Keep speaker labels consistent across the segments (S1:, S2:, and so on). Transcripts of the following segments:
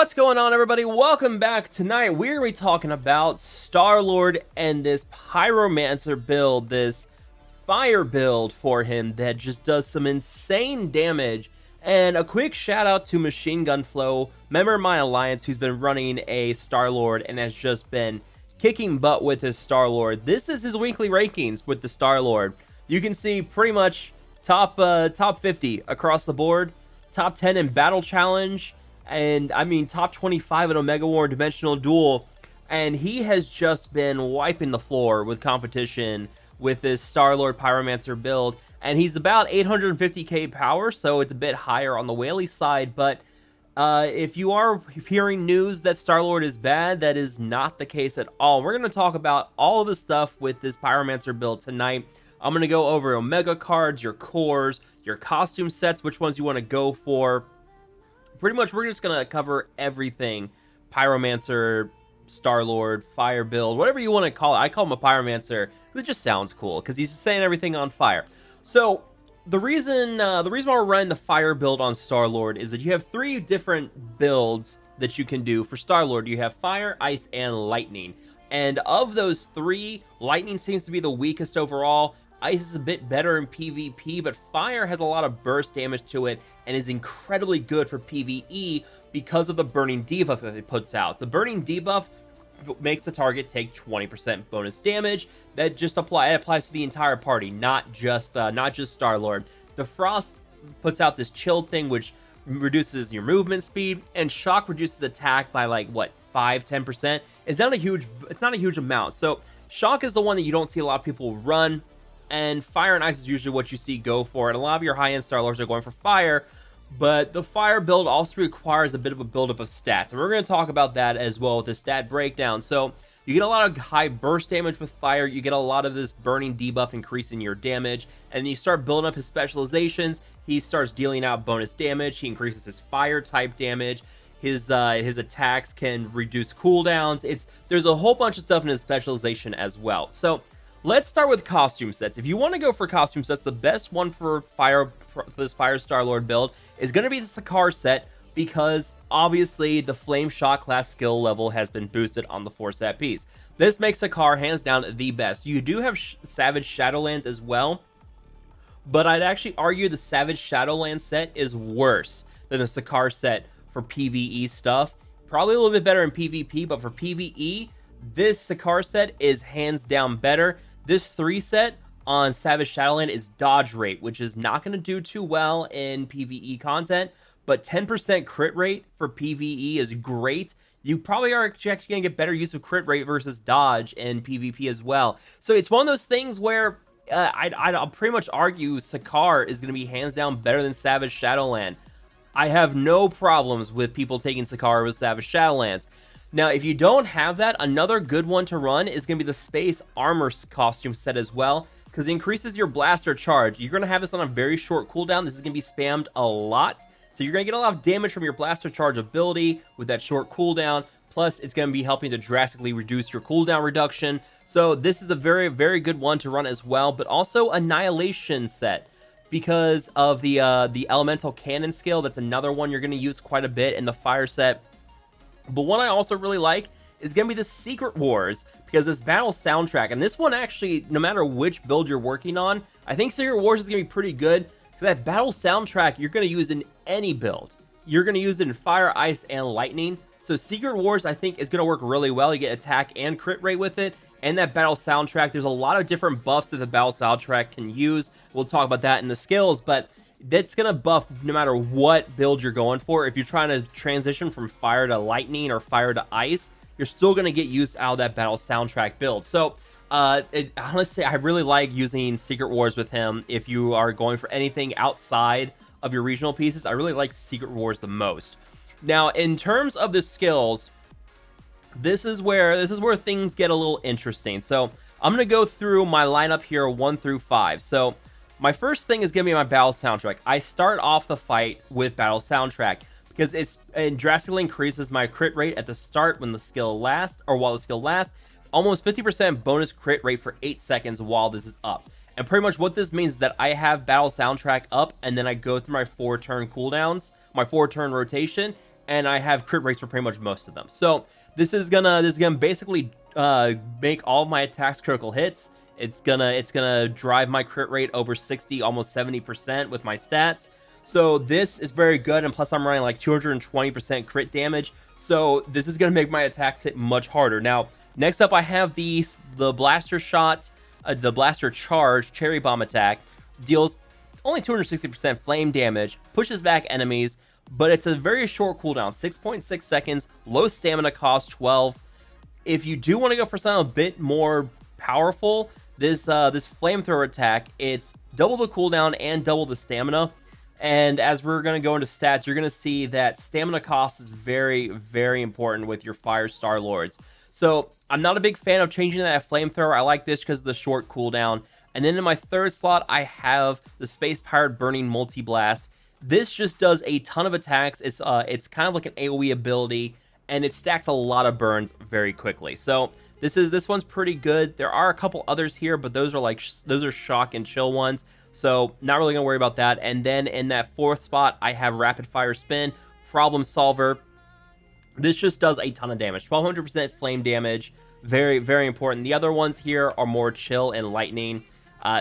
S1: What's going on, everybody? Welcome back. Tonight we're going to be talking about Star-Lord and this Pyromancer build, this fire build for him that just does some insane damage. And a quick shout out to Machine Gun Flow, member of my alliance, who's been running a Star-Lord and has just been kicking butt with his Star-Lord. This is his weekly rankings with the Star-Lord. You can see pretty much top 50 across the board, top 10 in Battle Challenge, and I mean top 25 in Omega War Dimensional Duel, and he has just been wiping the floor with competition with this Star-Lord Pyromancer build, and he's about 850k power, so it's a bit higher on the Whaley side. But if you are hearing news that Star-Lord is bad, that is not the case at all. We're going to talk about all of the stuff with this Pyromancer build tonight. I'm going to go over Omega cards, your cores, your costume sets, which ones you want to go for. Pretty much, we're just going to cover everything Pyromancer, Star-Lord, fire build, whatever you want to call it. I call him a Pyromancer because it just sounds cool because he's setting everything on fire. So the reason why we're running the fire build on Star-Lord is that you have three different builds that you can do for Star-Lord. You have fire, ice, and lightning. And of those three, lightning seems to be the weakest overall. Ice is a bit better in PvP, but fire has a lot of burst damage to it and is incredibly good for PvE because of the burning debuff it puts out. The burning debuff makes the target take 20% bonus damage. That just applies to the entire party, not just Star-Lord. The frost puts out this chilled thing, which reduces your movement speed, and shock reduces attack by like what, 5-10%. It's not a huge amount. So shock is the one that you don't see a lot of people run, and fire and ice is usually what you see go for it. A lot of your high-end Star-Lords are going for fire, but the fire build also requires a bit of a buildup of stats, and we're going to talk about that as well with the stat breakdown. So you get a lot of high burst damage with fire, you get a lot of this burning debuff increasing your damage, and you start building up his specializations. He starts dealing out bonus damage, he increases his fire type damage, his attacks can reduce cooldowns. There's a whole bunch of stuff in his specialization as well. So let's start with costume sets. If you want to go for costume sets, the best one for this Fire Star-Lord build is going to be the Sakaar set, because obviously the Flame Shot class skill level has been boosted on the 4 set piece. This makes Sakaar hands down the best. You do have Savage Shadowlands as well, but I'd actually argue the Savage Shadowlands set is worse than the Sakaar set for PvE stuff. Probably a little bit better in PvP, but for PvE, this Sakaar set is hands down better. This 3 set on Savage Shadowland is dodge rate, which is not going to do too well in PvE content, but 10% crit rate for PvE is great. You probably are actually going to get better use of crit rate versus dodge in PvP as well. So it's one of those things where I'll pretty much argue Sakaar is going to be hands down better than Savage Shadowland. I have no problems with people taking Sakaar with Savage Shadowlands. Now, if you don't have that, another good one to run is going to be the Space Armor costume set as well, because it increases your blaster charge. You're going to have this on a very short cooldown. This is going to be spammed a lot, so you're going to get a lot of damage from your blaster charge ability with that short cooldown. Plus, it's going to be helping to drastically reduce your cooldown reduction. So this is a very, very good one to run as well, but also Annihilation set, because of the Elemental Cannon skill. That's another one you're going to use quite a bit in the Fire set. But one I also really like is going to be the Secret Wars, because this battle soundtrack, and this one actually, no matter which build you're working on, I think Secret Wars is going to be pretty good. That battle soundtrack you're going to use in any build. You're going to use it in fire, ice, and lightning. So Secret Wars, I think, is going to work really well. You get attack and crit rate with it, and that battle soundtrack. There's a lot of different buffs that the battle soundtrack can use. We'll talk about that in the skills, but that's going to buff no matter what build you're going for. If you're trying to transition from fire to lightning or fire to ice, you're still going to get use out of that battle soundtrack build. So honestly, I really like using Secret Wars with him. If you are going for anything outside of your regional pieces, I really like Secret Wars the most. Now, in terms of the skills, this is where things get a little interesting. So I'm going to go through my lineup here 1 through 5. So my first thing is going to be my battle soundtrack. I start off the fight with battle soundtrack because it drastically increases my crit rate at the start when the skill lasts, or while the skill lasts. Almost 50% bonus crit rate for 8 seconds while this is up. And pretty much what this means is that I have battle soundtrack up, and then I go through my 4-turn cooldowns, my 4-turn rotation, and I have crit rates for pretty much most of them. So this is gonna basically make all of my attacks critical hits. It's gonna drive my crit rate over 60, almost 70% with my stats. So this is very good, and plus I'm running like 220% crit damage. So this is gonna make my attacks hit much harder. Now, next up I have the blaster shot, the blaster charge cherry bomb attack. Deals only 260% flame damage, pushes back enemies, but it's a very short cooldown, 6.6 seconds, low stamina cost, 12. If you do want to go for something a bit more powerful, this flamethrower attack, it's double the cooldown and double the stamina. And as we're going to go into stats, you're going to see that stamina cost is very, very important with your Fire Star Lords. So I'm not a big fan of changing that flamethrower. I like this because of the short cooldown. And then in my third slot, I have the Space Pirate Burning Multi-Blast. This just does a ton of attacks. It's kind of like an AoE ability, and it stacks a lot of burns very quickly. So this one's pretty good. There are a couple others here, but those are shock and chill ones. So not really gonna worry about that. And then in that fourth spot, I have Rapid Fire Spin, Problem Solver. This just does a ton of damage, 1200% flame damage. Very, very important. The other ones here are more chill and lightning.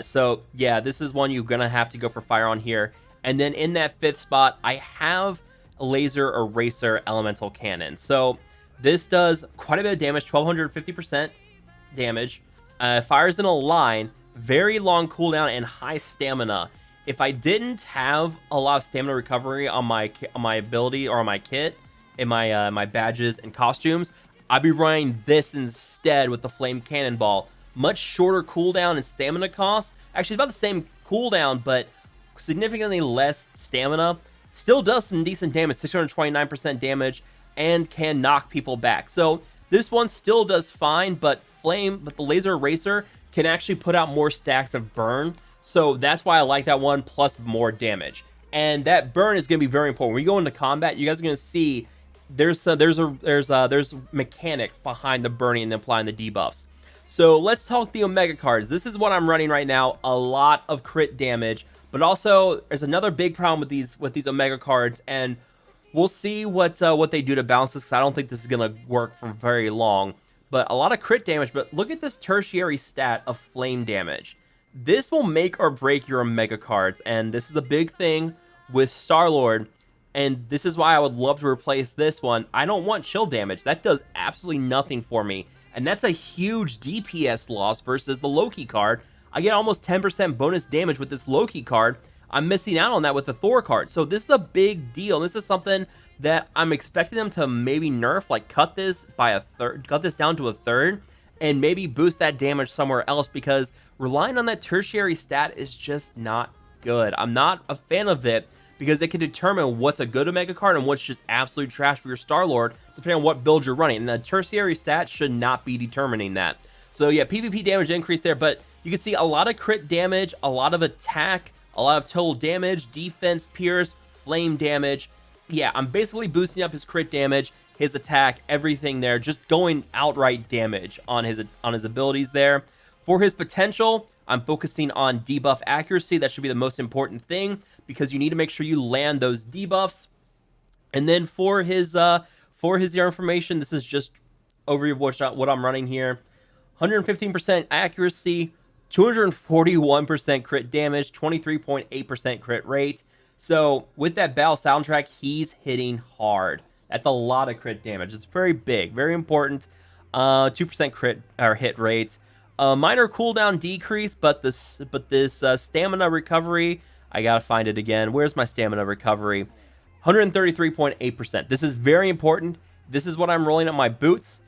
S1: So yeah, this is one you're gonna have to go for fire on here. And then in that fifth spot, I have a Laser Eraser Elemental Cannon. So this does quite a bit of damage, 1250% damage. Fires in a line, very long cooldown and high stamina. If I didn't have a lot of stamina recovery on my ability or on my kit, in my my badges and costumes, I'd be running this instead with the Flame Cannonball. Much shorter cooldown and stamina cost. Actually, about the same cooldown, but significantly less stamina. Still does some decent damage, 629% damage, and can knock people back. So this one still does fine, but the Laser Eraser can actually put out more stacks of burn. So that's why I like that one, plus more damage. And that burn is going to be very important. When we go into combat, you guys are going to see there's mechanics behind the burning and applying the debuffs. So let's talk the Omega cards. This is what I'm running right now. A lot of crit damage, but also there's another big problem with these Omega cards, and we'll see what they do to balance this. I don't think this is gonna work for very long, but a lot of crit damage. But look at this tertiary stat of flame damage. This will make or break your Omega cards, and this is a big thing with Star-Lord. And this is why I would love to replace this one. I don't want chill damage. That does absolutely nothing for me. And that's a huge DPS loss versus the Loki card. I get almost 10% bonus damage with this Loki card. I'm missing out on that with the Thor card. So this is a big deal. This is something that I'm expecting them to maybe nerf, like cut this down to a third, and maybe boost that damage somewhere else, because relying on that tertiary stat is just not good. I'm not a fan of it, because it can determine what's a good Omega card and what's just absolute trash for your Star-Lord, depending on what build you're running. And the tertiary stat should not be determining that. So yeah, PvP damage increase there, but you can see a lot of crit damage, a lot of attack, a lot of total damage, defense, pierce, flame damage. Yeah, I'm basically boosting up his crit damage, his attack, everything there, just going outright damage on his abilities there. For his potential, I'm focusing on debuff accuracy. That should be the most important thing, because you need to make sure you land those debuffs. And then for his information, this is just overview of what I'm running here. 115% accuracy, 241% crit damage, 23.8% crit rate. So with that battle soundtrack, he's hitting hard. That's a lot of crit damage. It's very big, very important. 2% crit or hit rate. Minor cooldown decrease, but this stamina recovery, I gotta find it again. Where's my stamina recovery? 133.8%. This is very important. This is what I'm rolling up my boots.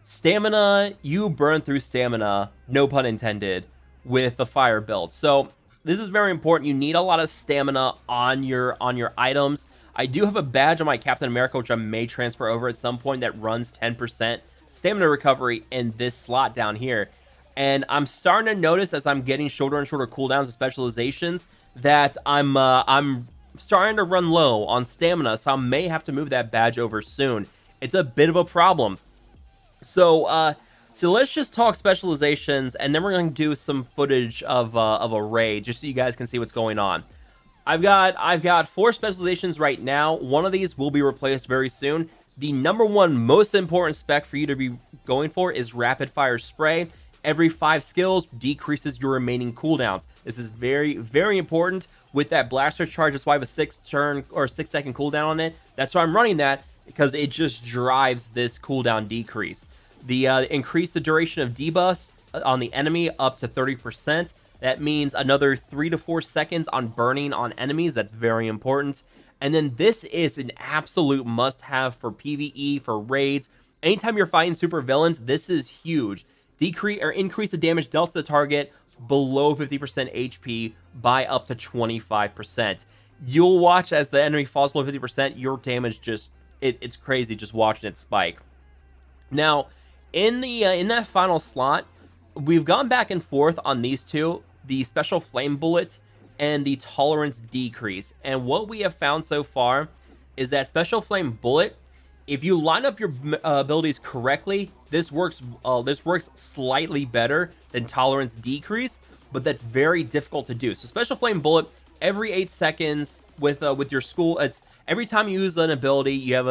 S1: Stamina, you burn through stamina, no pun intended, with the fire build. So this is very important. You need a lot of stamina on your items. I do have a badge on my Captain America, which I may transfer over at some point, that runs 10% stamina recovery in this slot down here. And I'm starting to notice, as I'm getting shorter and shorter cooldowns and specializations, that I'm starting to run low on stamina, so I may have to move that badge over soon. It's a bit of a problem. So let's just talk specializations, and then we're going to do some footage of a raid, just so you guys can see what's going on. I've got 4 specializations right now. One of these will be replaced very soon. The number one most important spec for you to be going for is rapid fire spray. Every 5 skills decreases your remaining cooldowns. This is very, very important with that blaster charge. That's why I have a 6-turn or 6-second cooldown on it. That's why I'm running that, because it just drives this cooldown decrease. The increase the duration of debuffs on the enemy up to 30%. That means another 3 to 4 seconds on burning on enemies. That's very important. And then this is an absolute must-have for PvE, for raids. Anytime you're fighting super villains, this is huge. Decrease or increase the damage dealt to the target below 50% HP by up to 25%. You'll watch as the enemy falls below 50%, your damage just, it's crazy just watching it spike. Now, in that final slot, we've gone back and forth on these two, the special flame bullet and the tolerance decrease. And what we have found so far is that special flame bullet, if you line up your abilities correctly, this works slightly better than tolerance decrease, but that's very difficult to do. So special flame bullet, every 8 seconds with your school, it's every time you use an ability, you have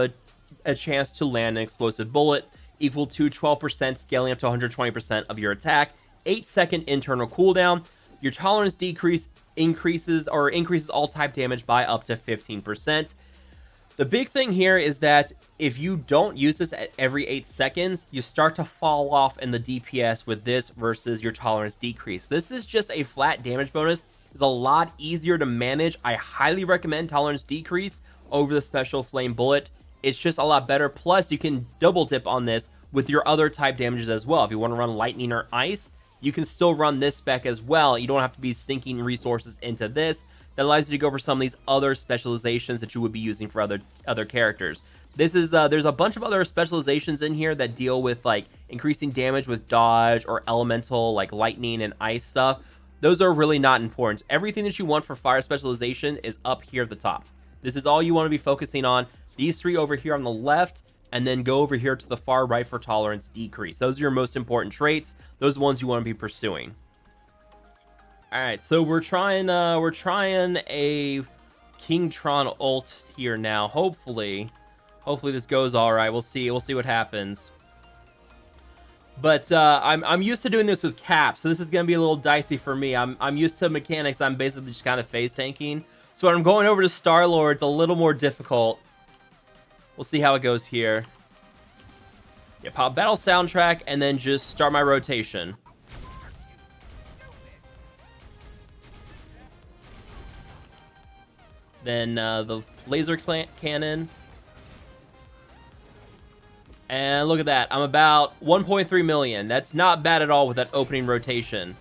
S1: a chance to land an explosive bullet equal to 12%, scaling up to 120% of your attack. 8-second internal cooldown. Your tolerance decrease increases all type damage by up to 15%. The big thing here is that if you don't use this at every 8 seconds, you start to fall off in the DPS with this versus your tolerance decrease. This is just a flat damage bonus. It's a lot easier to manage. I highly recommend tolerance decrease over the special flame bullet. It's just a lot better. Plus, you can double dip on this with your other type damages as well. If you want to run lightning or ice, you can still run this spec as well. You don't have to be sinking resources into this. That allows you to go for some of these other specializations that you would be using for other characters. This is there's a bunch of other specializations in here that deal with like increasing damage with dodge or elemental like lightning and ice stuff. Those are really not important. Everything that you want for fire specialization is up here at the top. This is all you want to be focusing on. These 3 over here on the left, and then go over here to the far right for tolerance decrease. Those are your most important traits. Those are the ones you want to be pursuing. All right, so we're trying a Kingtron ult here now. Hopefully this goes all right. We'll see what happens. But I'm used to doing this with Cap, so this is gonna be a little dicey for me. I'm used to mechanics. I'm basically just kind of phase tanking. So when I'm going over to Star-Lord, it's a little more difficult. We'll see how it goes here. Yeah, pop battle soundtrack and then just start my rotation. Then the laser cannon. And look at that. I'm about 1.3 million. That's not bad at all with that opening rotation.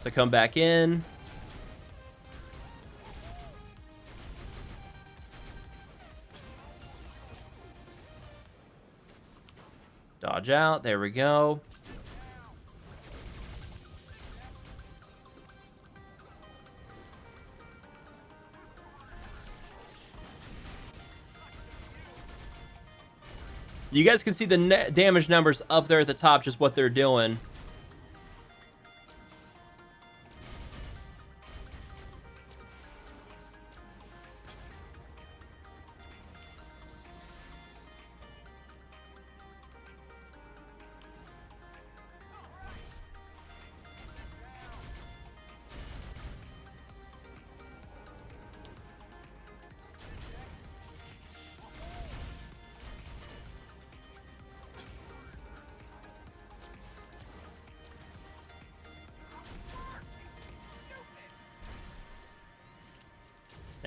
S1: So come back in. Dodge out. There we go. You guys can see the net damage numbers up there at the top, just what they're doing.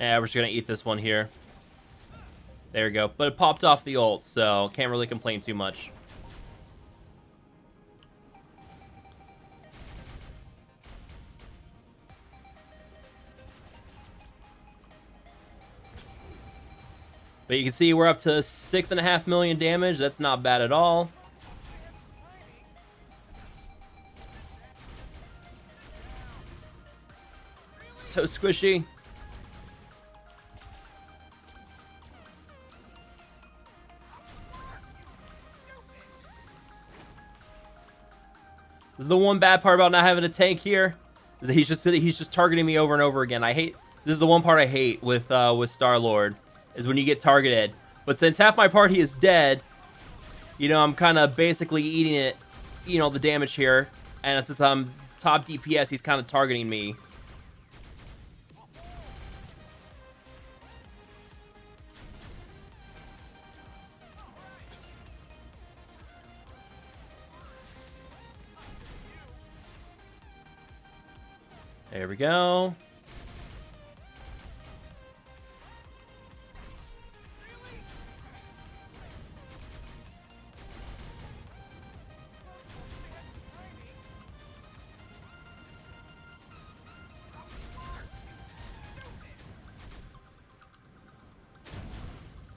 S1: Yeah, we're just gonna eat this one here. There we go. But it popped off the ult, so can't really complain too much. But you can see we're up to 6.5 million damage. That's not bad at all. So squishy. This is the one bad part about not having a tank here. Is that he's just targeting me over and over again. This is the one part I hate with Star-Lord, is when you get targeted. But since half my party is dead, you know, I'm kind of basically eating it, you know, the damage here. And since I'm top DPS, he's kind of targeting me. There we go.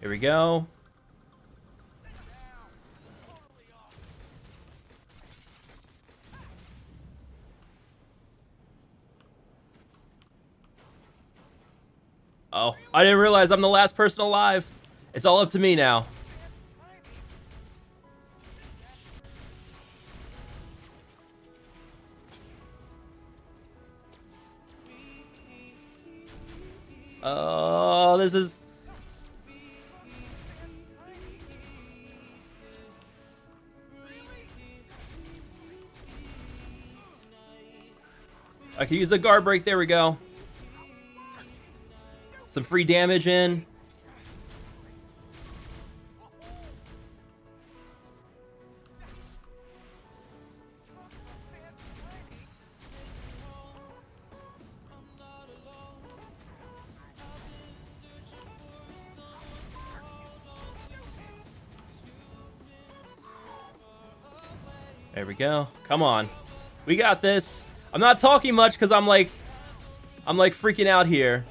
S1: Here we go. Oh, I didn't realize I'm the last person alive. It's all up to me now. Oh, this is... I can use a guard break. There we go. Some free damage in. There we go. Come on. We got this. I'm not talking much because I'm like freaking out here.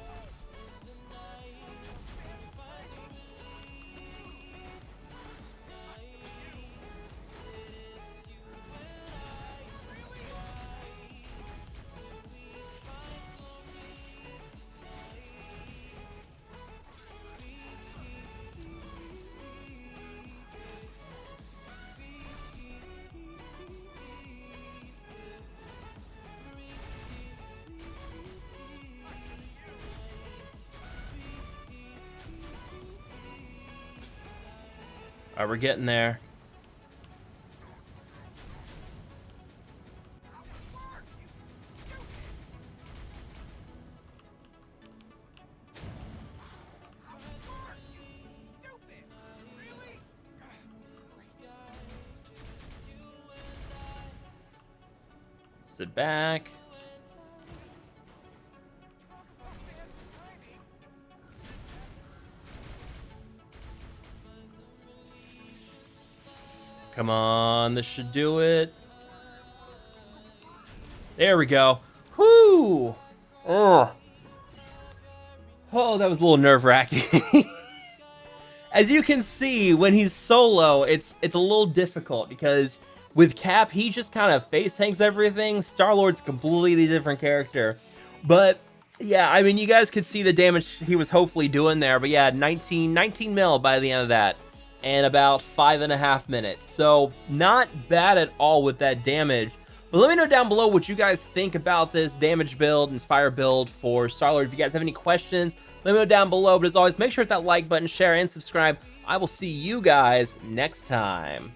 S1: All right, we're getting there. Sit back. Come on, this should do it. There we go. Whoo! Oh, that was a little nerve-wracking. As you can see, when he's solo, it's a little difficult because with Cap, he just kind of face tanks everything. Star-Lord's a completely different character. But yeah, I mean, you guys could see the damage he was hopefully doing there. But yeah, 19 mil by the end of that. And about 5.5 minutes. So not bad at all with that damage. But let me know down below what you guys think about this damage build, Inspire build for Star-Lord. If you guys have any questions, let me know down below. But as always, make sure to hit that like button, share, and subscribe. I will see you guys next time.